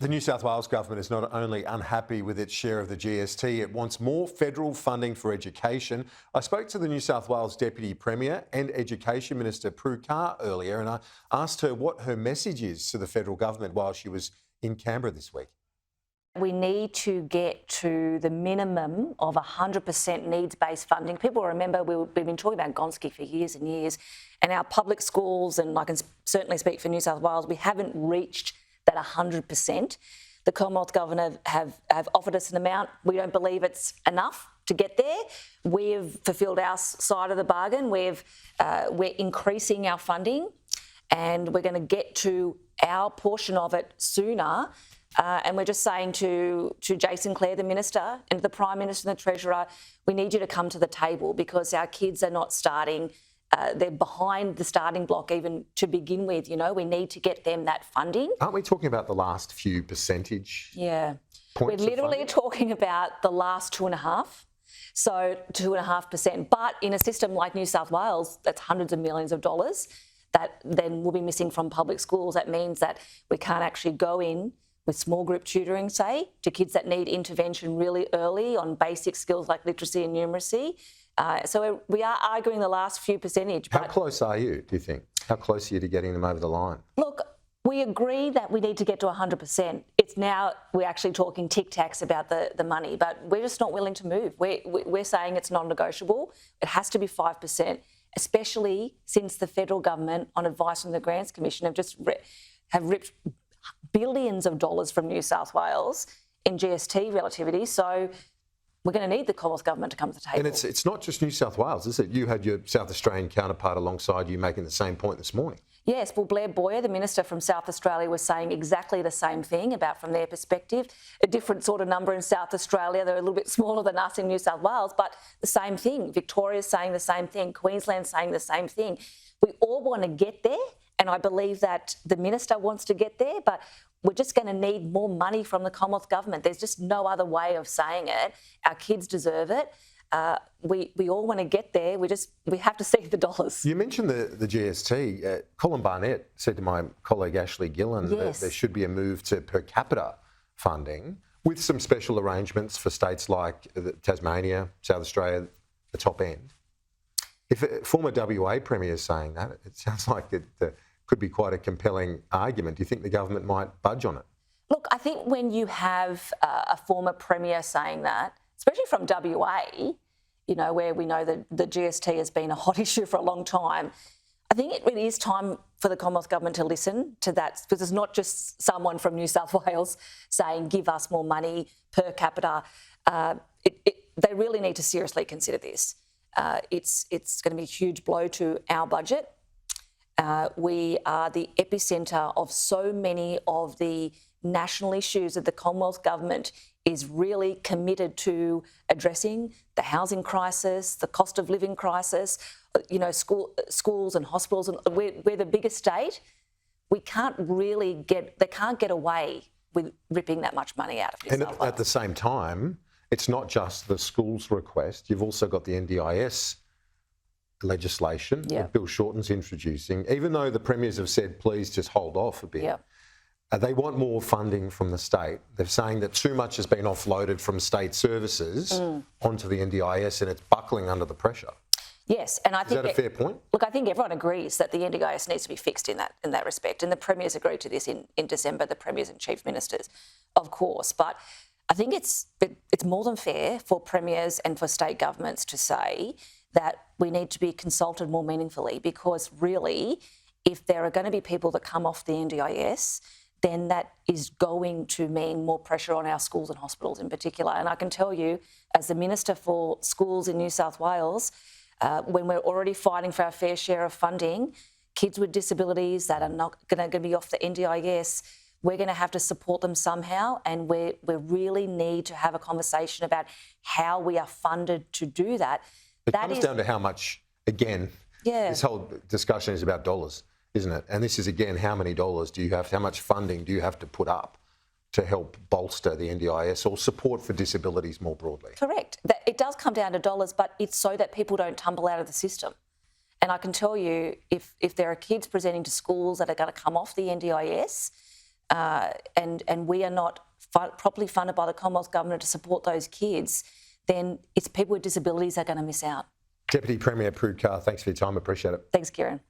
The New South Wales government is not only unhappy with its share of the GST, it wants more federal funding for education. I spoke to the New South Wales Deputy Premier and Education Minister Prue earlier, and I asked her what her message is to the federal government while she was in Canberra this week. We need to get to the minimum of 100% needs-based funding. People remember we've been talking about Gonski for years and years, and our public schools, and I can certainly speak for New South Wales, we haven't reached that 100%. The Commonwealth government have offered us an amount. We don't believe it's enough to get there. We've fulfilled our side of the bargain. We're increasing our funding, and we're going to get to our portion of it sooner. And we're just saying to Jason Clare, the Minister, and to the Prime Minister and the Treasurer, we need you to come to the table because our kids are not starting. They're behind the starting block even to begin with. You know, we need to get them that funding. Aren't we talking about the last few percentage? Yeah. Points We're literally talking about the last 2.5%. So 2.5%. But in a system like New South Wales, that's hundreds of millions of dollars that then will be missing from public schools. That means that we can't actually go in with small group tutoring, say, to kids that need intervention really early on basic skills like literacy and numeracy. So we are arguing the last few percentage. How close are you, do you think? How close are you to getting them over the line? Look, we agree that we need to get to 100%. It's now we're actually talking tic-tacs about the money, but we're just not willing to move. We're saying it's non-negotiable. It has to be 5%, especially since the federal government, on advice from the Grants Commission, have ripped billions of dollars from New South Wales in GST relativity. So we're going to need the Commonwealth government to come to the table. And it's not just New South Wales, is it? You had your South Australian counterpart alongside you making the same point this morning. Yes, well, Blair Boyer, the Minister from South Australia, was saying exactly the same thing about from their perspective. A different sort of number in South Australia. They're a little bit smaller than us in New South Wales, but the same thing. Victoria's saying the same thing. Queensland's saying the same thing. We all want to get there, and I believe that the Minister wants to get there, but we're just going to need more money from the Commonwealth government. There's just no other way of saying it. Our kids deserve it. We all want to get there. We have to see the dollars. You mentioned the GST. Colin Barnett said to my colleague Ashley Gillen that there should be a move to per capita funding with some special arrangements for states like Tasmania, South Australia, the top end. If a former WA Premier is saying that, it sounds like it could be quite a compelling argument. Do you think the government might budge on it? Look, I think when you have a former Premier saying that, especially from WA, you know, where we know that the GST has been a hot issue for a long time, I think it really is time for the Commonwealth government to listen to that, because it's not just someone from New South Wales saying, give us more money per capita. They really need to seriously consider this. It's going to be a huge blow to our budget. We are the epicentre of so many of the national issues that the Commonwealth government is really committed to addressing: the housing crisis, the cost of living crisis, you know, schools and hospitals. And we're the biggest state. They can't get away with ripping that much money out of New South Wales. And at the same time, it's not just the schools' request. You've also got the NDIS legislation that Bill Shorten's introducing. Even though the premiers have said, please just hold off a bit, they want more funding from the state. They're saying that too much has been offloaded from state services onto the NDIS, and it's buckling under the pressure. Yes, and I think is that a fair point? Look, I think everyone agrees that the NDIS needs to be fixed in that respect, and the premiers agreed to this in December. The premiers and chief ministers, of course, but I think it's more than fair for premiers and for state governments to say that we need to be consulted more meaningfully, because really, if there are going to be people that come off the NDIS, then that is going to mean more pressure on our schools and hospitals in particular. And I can tell you, as the Minister for Schools in New South Wales, when we're already fighting for our fair share of funding, kids with disabilities that are not going to be off the NDIS, we're going to have to support them somehow, and we really need to have a conversation about how we are funded to do that. It comes down to how much, again, this whole discussion is about dollars, isn't it? And this is, again, how many dollars do you have, how much funding do you have to put up to help bolster the NDIS or support for disabilities more broadly? Correct. It does come down to dollars, but it's so that people don't tumble out of the system. And I can tell you, if there are kids presenting to schools that are going to come off the NDIS, and we are not properly funded by the Commonwealth Government to support those kids, then it's people with disabilities that are going to miss out. Deputy Premier Prue, thanks for your time. Appreciate it. Thanks, Kieran.